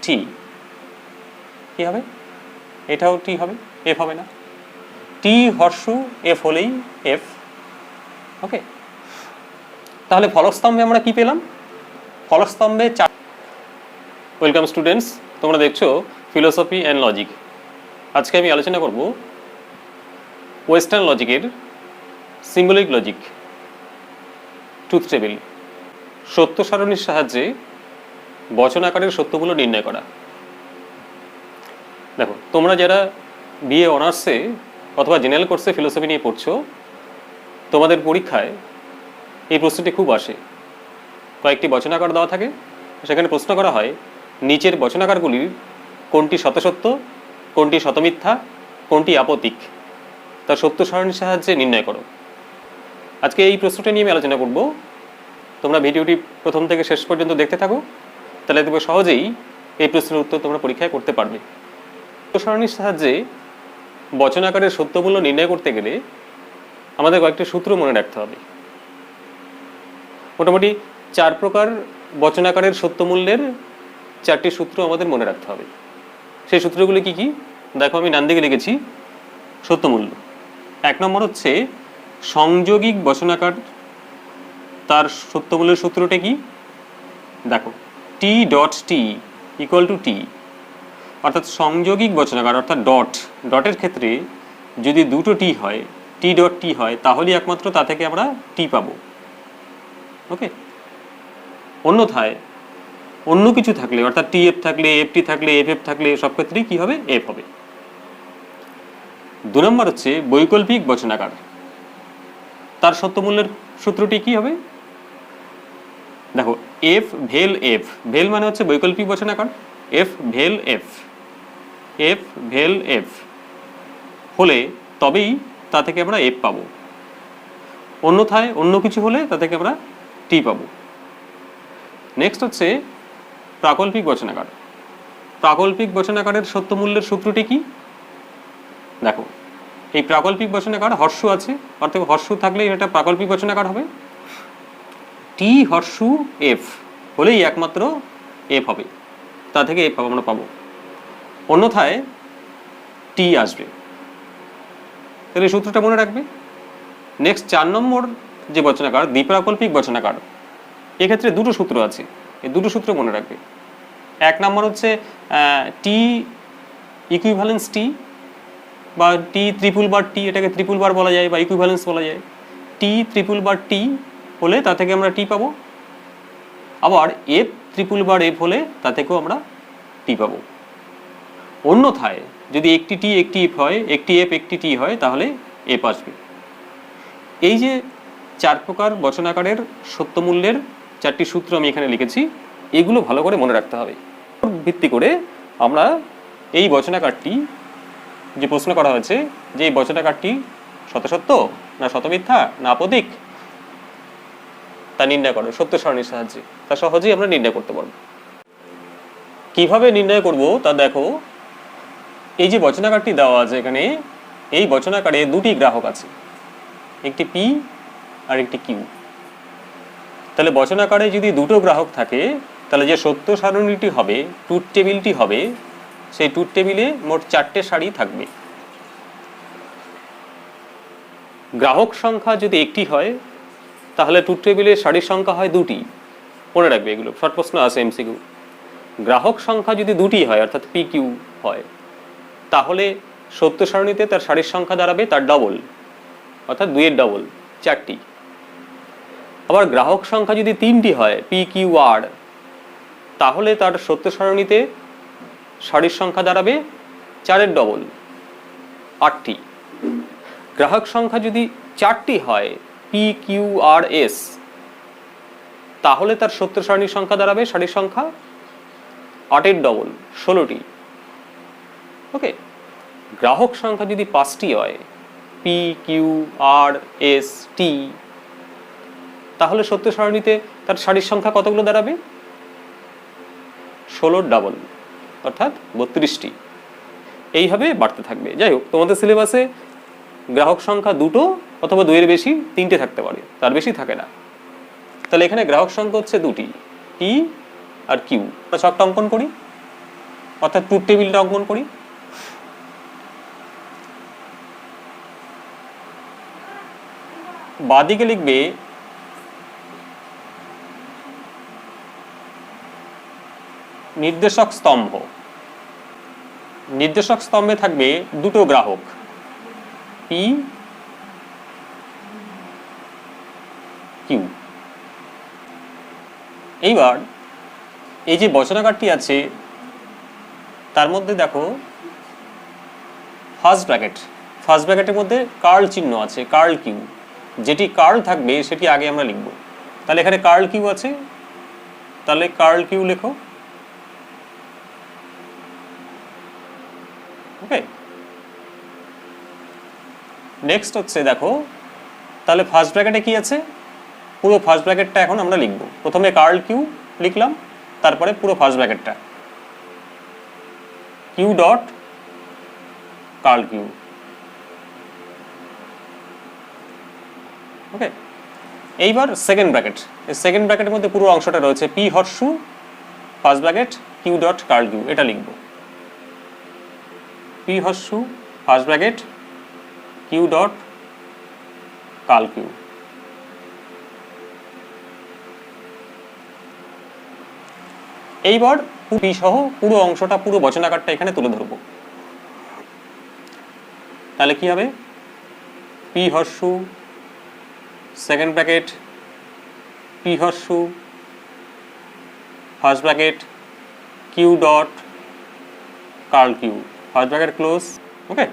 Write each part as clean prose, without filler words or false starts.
টি কি হবে, এটাও টি হবে, এফ হবে না। টি হর্ষু এফ হলেই এফ। ওকে, তাহলে ফলকস্তম্ভে আমরা কি পেলাম? ফলকস্তম্ভে চার। ওয়েলকাম স্টুডেন্টস, তোমরা দেখছো ফিলোসফি অ্যান্ড লজিক। আজকে আমি আলোচনা করব ওয়েস্টার্ন লজিকের সিম্বলিক লজিক, ট্রুথ টেবিল, সত্য সারণীর সাহায্যে বচনাকারের সত্যগুলো নির্ণয় করা। দেখো, তোমরা যারা বিএ অনার্সে অথবা জেনারেল কোর্সে ফিলোসফি নিয়ে পড়ছো, তোমাদের পরীক্ষায় এই প্রশ্নটি খুব আসে। কয়েকটি বচনাকার দেওয়া থাকে, সেখানে প্রশ্ন করা হয় নিচের বচনাকারগুলির কোনটি শতসত্য, কোনটি শতমিথ্যা, কোনটি আপতিক, তার সত্য সারণীর সাহায্যে নির্ণয় করো। আজকে এই প্রশ্নটা নিয়ে আমি আলোচনা করব। তোমরা ভিডিওটি প্রথম থেকে শেষ পর্যন্ত দেখতে থাকো, তাহলে তুমি সহজেই এই প্রশ্নের উত্তর তোমরা পরীক্ষায় করতে পারবে। সত্য সারণীর সাহায্যে বচনাকারের সত্যমূল্য নির্ণয় করতে গেলে আমাদের কয়েকটি সূত্র মনে রাখতে হবে। মোটামুটি 4 প্রকার বচনাকারের সত্যমূল্যের 4টি সূত্র আমাদের মনে রাখতে হবে। সেই সূত্রগুলি কি কি? দেখো, আমি ডান দিকে লিখেছি সত্যমূল্য। 1 নম্বর হচ্ছে সংযোগিক বচনাকার, তার সত্যমূল্যের সূত্রটা কি? দেখো, T dot T equal to T, অর্থাৎ সংযোগিক বচনাকার অর্থাৎ ডটের ক্ষেত্রে যদি দুটো টি হয়, টি ডট টি হয়, তাহলেই একমাত্র তা থেকে আমরা টি পাবো। ওকে, অন্যথায় অন্য কিছু থাকলে, অর্থাৎ টি এফ থাকলে, এফ টি থাকলে, এফ এফ থাকলে, সব ক্ষেত্রেই কি হবে? এফ হবে। 2 নম্বর হচ্ছে বৈকল্পিক বচনাকার, তার সত্যমূল্যের সূত্রটি কি হবে? দেখো, এফ ভেল এফ, ভেল মানে হচ্ছে বৈকল্পিক বচনাকার, এফ ভেল এফ, এফ ভেল এফ হলে তবেই তা থেকে আমরা এফ পাবো। অন্যথায় অন্য কিছু হলে তা থেকে আমরা টি পাবো। নেক্সট হচ্ছে প্রাকল্পিক বচনাকার। প্রাকল্পিক বচনাকারের সত্যমূল্যের সূত্রটি কি? দেখো, এই প্রাকল্পিক বচনাকার হর্ষ আছে, অর্থাৎ হর্ষ থাকলে এটা প্রাকল্পিক বচনাকার হবে। টি হর্ষু এফ হলেই একমাত্র এফ হবে, তা থেকে এফ আমরা পাবো, অন্যথায় টি আসবে। তাহলে এই সূত্রটা মনে রাখবে। নেক্সট 4 নম্বর যে বচনাকার, দ্বিপ্রাকল্পিক বচনাকার, এক্ষেত্রে দুটো সূত্র আছে, এই দুটো সূত্র মনে রাখবে। 1 নম্বর হচ্ছে টি ইকুইভ্যালেন্স টি বা টি ট্রিপল বার টি, এটাকে ট্রিপল বার বলা যায় বা ইকুইভ্যালেন্স বলা যায়। টি ট্রিপল বার টি হলে তা থেকে আমরা টি পাবো, আবার এফ ট্রিপল বার এফ হলে তা থেকেও আমরা টি পাবো। অন্যথায় যদি একটি টি একটি এফ হয়, একটি এফ একটি টি হয়, তাহলে এফ আসবে। এই যে 4 প্রকার বচনাকারের সত্যমূল্যের 4টি সূত্র আমি এখানে লিখেছি, এগুলো ভালো করে মনে রাখতে হবে। ভিত্তি করে আমরা এই বচনাকারটি, যে প্রশ্ন করা হয়েছে যে এই বচনাকারটি শতসত্য না শতমিথ্যা না আপতিক, তা নির্ণয় করো সত্য সারণীর সাহায্যে, তা সহজেই আমরা নির্ণয় করতে পারবো। কিভাবে নির্ণয় করব তা দেখো, এই যে বচনাকারটি দেওয়া আছে এখানে, এই বচনাকারে দুটি গ্রাহক আছে, একটি পি আর একটি কিউ। তাহলে বচনাকারে যদি দুটো গ্রাহক থাকে, তাহলে যে সত্য সারণীটি হবে, ট্রুথ টেবিলটি হবে, সেই ট্রুথ টেবিলে মোট 4টে সারি থাকবে। গ্রাহক সংখ্যা যদি একটি হয়, তাহলে ট্রুথ টেবিলের সারির সংখ্যা হয় 2টি। মনে রাখবে, এগুলো শর্ট প্রশ্ন আছে এমসিকিউ। গ্রাহক সংখ্যা যদি 2টি হয়, অর্থাৎ পি কিউ হয়, তাহলে সত্য সারণীতে তার সারির সংখ্যা দাঁড়াবে তার ডবল, অর্থাৎ 2 এর ডবল, 4টি। আবার গ্রাহক সংখ্যা যদি 3টি হয়, পি কিউ আর, তাহলে তার সত্য সারণীতে সারির সংখ্যা দাঁড়াবে 4 এর ডবল, 8টি। গ্রাহক সংখ্যা যদি 4টি হয়, পি কিউ আর এস, তাহলে তার সত্য সারণীর সংখ্যা দাঁড়াবে সারির সংখ্যা 8 এর ডবল, 16টি। ওকে, গ্রাহক সংখ্যা যদি 5টি হয়, P Q R S T, তাহলে সত্য সারণীতে তার সারির সংখ্যা কতগুলো দাঁড়াবে? 16 ডাবল, অর্থাৎ 32টি। এইভাবে বাড়তে থাকবে। যাই হোক, তোমাদের সিলেবাসে গ্রাহক সংখ্যা 2টো অথবা 2 এর বেশি, 3টে থাকতে পারে, তার বেশি থাকে না। তাহলে এখানে গ্রাহক সংখ্যা হচ্ছে 2টি, পি আর কিউ। আমরা ছকটা অঙ্কন করি। অর্থাৎ ট্রুথ টেবিলটা অঙ্কন করি। বাঁদিকে লিখবে নির্দেশক স্তম্ভ। নির্দেশক স্তম্ভে থাকবে দুটো গ্রাহক পি কিউ। এইবার এই যে বচনাকারটি আছে তার মধ্যে দেখো ফার্স্ট ব্র্যাকেটের মধ্যে কার্ল চিহ্ন আছে, কার্ল কিউ। যেটি কার্ল থাকবে সেটি আগে আমরা লিখব। তাহলে এখানে কার্ল কিউ আছে, তাহলে কার্ল কিউ লেখো। ওকে, নেক্সট হচ্ছে দেখো, তাহলে ফার্স্ট ব্র্যাকেটে কি আছে, পুরো ফার্স্ট ব্র্যাকেটটা এখন আমরা লিখব। প্রথমে কার্ল কিউ লিখলাম, তারপরে পুরো ফার্স্ট ব্র্যাকেটটা Q dot curl Q. Okay, এইবার সেকেন্ড ব্র্যাকেট, এই সেকেন্ড ব্র্যাকেটের মধ্যে পুরো অংশটা রয়েছে P horseshoe first bracket Q dot curl Q, এটা লিখব। P horseshoe first bracket Q dot curl Q. এইবার পি সহ পুরো অংশটা, পুরো বচনাকারটা এখানে তুলে ধরব। তাহলে কি হবে, P horseshoe second bracket P horseshoe first bracket Q dot curl Q, first bracket close. Okay,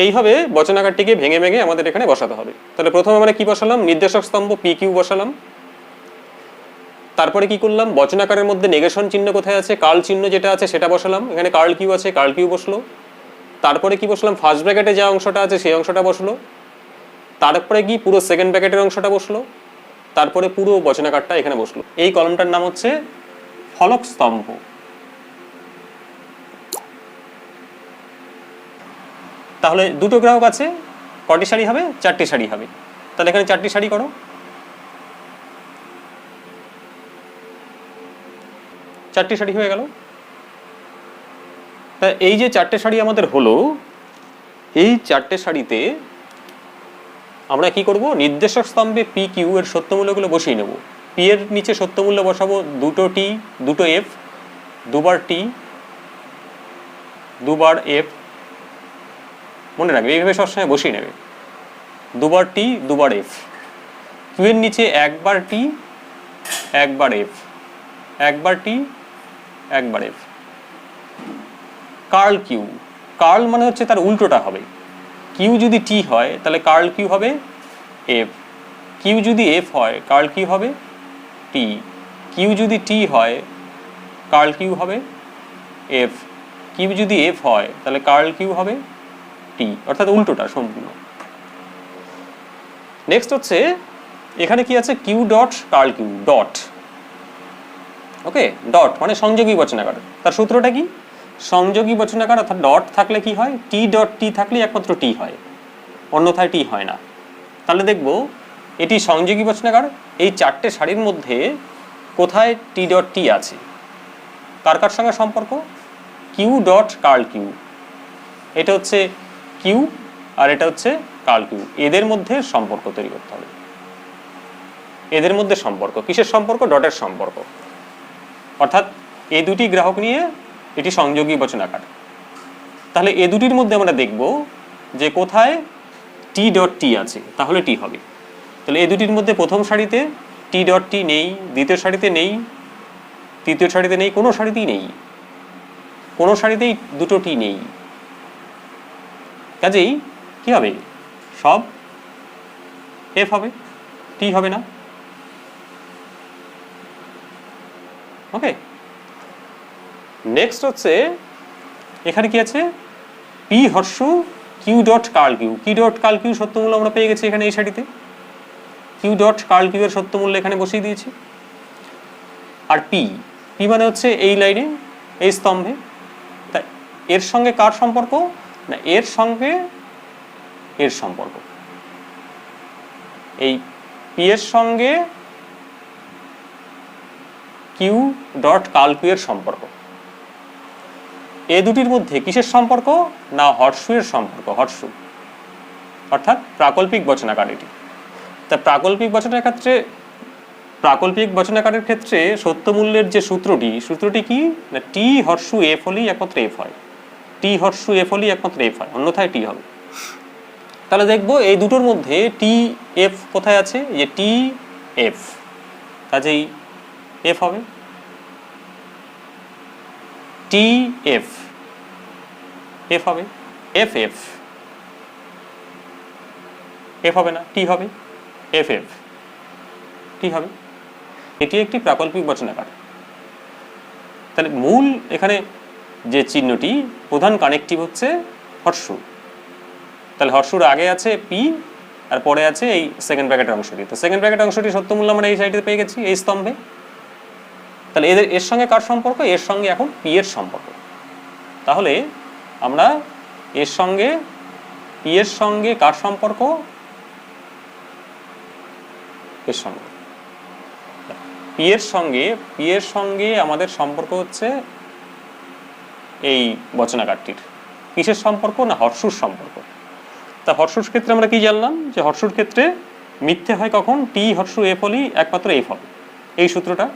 এইভাবে বচনাকারটিকে ভেঙে ভেঙে আমাদের এখানে বসাতে হবে। তাহলে প্রথমে আমরা কি বসালাম, নির্দেশক স্তম্ভ পি কিউ বসালাম। তারপরে কি করলাম, বচনাকারের মধ্যে নেগেশন চিহ্ন কোথায় আছে, কার্ল চিহ্ন যেটা আছে সেটা বসালাম। এখানে কার্ল কিউ আছে, কার্ল কিউ বসলো। তারপরে কি বসলাম, ফার্স্ট ব্র্যাকেটে যে অংশটা আছে সেই অংশটা বসলো। তারপরে কি পুরো সেকেন্ড ব্র্যাকেটের অংশটা বসলো। তারপরে পুরো বচনাকারটা এখানে বসলো। এই কলমটার নাম হচ্ছে ফলক স্তম্ভ। তাহলে দুটো গ্রাহক আছে, কটি সারি হবে, চারটি সারি হবে। তাহলে এখানে চারটি সারি করো। চারটি সারি হয়ে গেল। তা এই যে চারটে সারি আমাদের হলো, এই চারটে সারিতে আমরা কি করব, নির্দেশক স্তম্ভে পি কিউ এর সত্যমূল্যগুলো বসিয়ে নেব। পি এর নিচে সত্যমূল্য বসাবো দুটো টি, দুটো এফ, দুবার টি, দুবার এফ। মনে রাখবে, এইভাবে সবসময় বসিয়ে নেবে, দুবার টি দুবার এফ। কিউ এর নিচে একবার টি একবার এফ, একবার টি একবার এফ। কার্ল কিউ, কার্ল মানে হচ্ছে তার উল্টোটা হবে। কিউ যদি টি হয় তাহলে কার্ল কিউ হবে এফ, কিউ যদি এফ হয় কার্ল কিউ হবে টি, কিউ যদি টি হয় কার্ল কিউ হবে এফ, কিউ যদি এফ হয় তাহলে কার্ল কিউ হবে টি, অর্থাৎ উল্টোটা সম্পূর্ণ। নেক্সট হচ্ছে এখানে কি আছে, Q dot curl Q dot. Okay, dot মানে সংযোগী বচনাকার। তার সূত্রটা কি, সংযোগী বচনাকার অর্থাৎ ডট থাকলে কি হয়, টি ডট টি থাকলে একমাত্র টি হয়, অন্যথায় টি হয় না। তাহলে দেখব এটি সংযোগী বচনাকার। এই চারটে সারির মধ্যে কোথায় টি ডট টি আছে, কার কার সঙ্গে সম্পর্ক, কিউ ডট কার্ল কিউ। এটা হচ্ছে কিউ আর এটা হচ্ছে কার্ল কিউ, এদের মধ্যে সম্পর্ক তৈরি করতে হবে। এদের মধ্যে সম্পর্ক কিসের সম্পর্ক, ডটের সম্পর্ক। অর্থাৎ এই দুটি গ্রাহক নিয়ে এটি সংযোগী বচনাকার। তাহলে এ দুটির মধ্যে আমরা দেখব যে কোথায় টি ডট টি আছে, তাহলে টি হবে। তাহলে এই দুটির মধ্যে প্রথম সারিতে টি ডট টি নেই, দ্বিতীয় সারিতে নেই, তৃতীয় সারিতে নেই, কোনো সারিতেই নেই, কোনো সারিতেই দুটো টি নেই। কাজেই কি হবে, সব এফ হবে, টি হবে না। ওকে, নেক্সট হচ্ছে এখানে কি আছে, P horseshoe Q dot curl Q. Q dot curl Q সত্যমূল্য আমরা পেয়ে গেছি এখানে এই সারিতে, কিউ ডট কার্ল কিউ এর সত্যমূল্য এখানে বসিয়ে দিয়েছি। আর পি, পি মানে হচ্ছে এই লাইনে, এই স্তম্ভে। তা এর সঙ্গে কার সম্পর্ক না, এর সঙ্গে এর সম্পর্ক, এই পি এর সঙ্গে কিউ ডট কার্ল কিউ এর সম্পর্ক। এ দুটির মধ্যে কিসের সম্পর্ক? না হর্ষের সম্পর্ক, হর্ষ অর্থাৎ প্রাকল্পিক বচনাকার এটি। তা প্রাকল্পিক বচনাকারের ক্ষেত্রে সত্যমূল্যের যে সূত্রটি কি না টি হর্ষু এফ হলেই একমাত্র এফ হয়, টি হর্ষু এফ হলেই একমাত্র এফ হয়, অন্যথায় টি হবে। তাহলে দেখবো এই দুটোর মধ্যে টি এফ কোথায় আছে, যে টি এফ, কাজেই এফ হবে। টি এফ এফ হবে, এফ এফ এফ হবে না, টি হবে, এফ এফ টি হবে। এটি একটি প্রাকল্পিক বচনাকার। তাহলে মূল এখানে যে চিহ্নটি প্রধান কানেকটিভ হচ্ছে হর্ষু। তাহলে হর্ষুর আগে আছে পি আর পরে আছে এই সেকেন্ড ব্র্যাকেটের অংশটি। তো সেকেন্ড ব্র্যাকেটের অংশটি সত্যমূল্য আমরা এই সাইডে পেয়ে গেছি, এই স্তম্ভে। তাহলে এর সঙ্গে কার সম্পর্ক? এর সঙ্গে এখন পি এর সম্পর্ক। তাহলে আমরা এর সঙ্গে পি এর সঙ্গে কার সম্পর্ক? এর সঙ্গে পি এর সঙ্গে আমাদের সম্পর্ক হচ্ছে এই বচনাকারটির। কিসের সম্পর্ক? না হর্ষুর সম্পর্ক। তা হর্ষুর ক্ষেত্রে আমরা কি জানলাম, যে হর্ষুর ক্ষেত্রে মিথ্যে হয় কখন? টি হর্ষু এফ হলেই একমাত্র এফ হবে, এই সূত্রটা।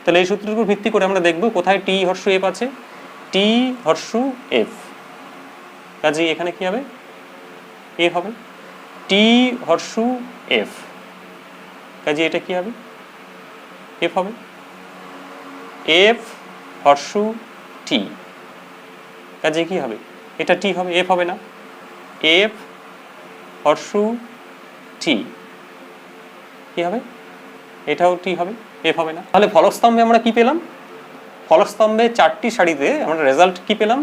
তাহলে এই সূত্রের উপর ভিত্তি করে আমরা দেখব কোথায় টি হর্ষু এফ আছে, টি হর্ষু এফ, কাজেই এখানে কি হবে? এফ হবে। টি হর্ষু এফ, কাজে এটা কি হবে? এফ হবে। এফ হর্ষু টি, কাজে কি হবে? এটা টি হবে, এফ হবে না। এফ হর্ষু টি কি হবে? এটাও টি হবে, এফ হবে না। তাহলে ফলকস্তম্ভে আমরা কি পেলাম? ফলকস্তম্ভে 4টি সারিতে আমরা রেজাল্ট কি পেলাম?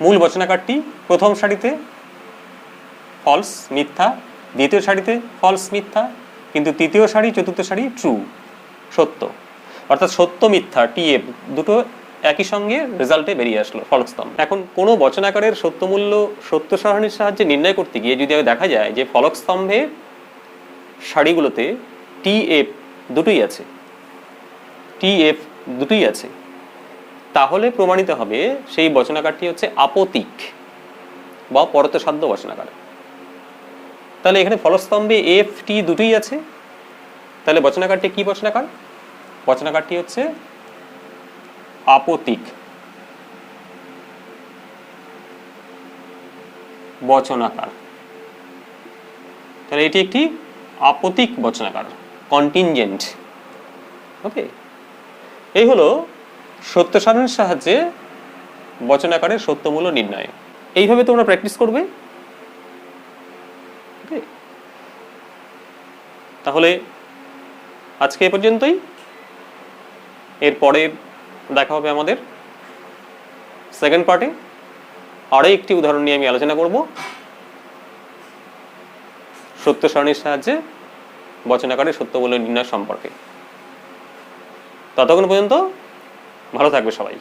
মূল বচনাকারটি প্রথম সারিতে ফলস মিথ্যা, দ্বিতীয় সারিতে ফলস মিথ্যা, কিন্তু তৃতীয় সারি চতুর্থ সারি ট্রু সত্য। অর্থাৎ সত্য মিথ্যা টি এফ দুটো একই সঙ্গে রেজাল্টে বেরিয়ে আসলো ফলকস্তম্ভ। এখন কোনো বচনাকারের সত্যমূল্য সত্য সারণীর সাহায্যে নির্ণয় করতে গিয়ে যদি দেখা যায় যে ফলকস্তম্ভে সারিগুলোতে টি এফ দুটোই আছে, টি এফ দুটোই আছে, তাহলে প্রমাণিত হবে সেই বচনাকারটি হচ্ছে আপতিক বা পরতসাধ্য বচনাকার। তাহলে এখানে ফলকস্তম্ভে এফ টি দুটোই আছে, তাহলে বচনাকারটি কি বচনাকার? বচনাকারটি হচ্ছে আপতিক বচনাকার। তাহলে এটি একটি আপতিক বচনাকার, কন্টিনজেন্ট। ওকে, এই হলো সত্য সারণীর সাহায্যে বচনাকারের সত্যমূল্য নির্ণয়। এইভাবে তোমরা প্র্যাকটিস করবে। ওকে, তাহলে আজকে এ পর্যন্তই। এরপরে দেখা হবে আমাদের সেকেন্ড পার্টে। আরও একটি উদাহরণ নিয়ে আমি আলোচনা করব সত্য সারণীর সাহায্যে বচনাকারের সত্যমূল্য নির্ণয় সম্পর্কে। ততক্ষণ পর্যন্ত ভালো থাকবে সবাই।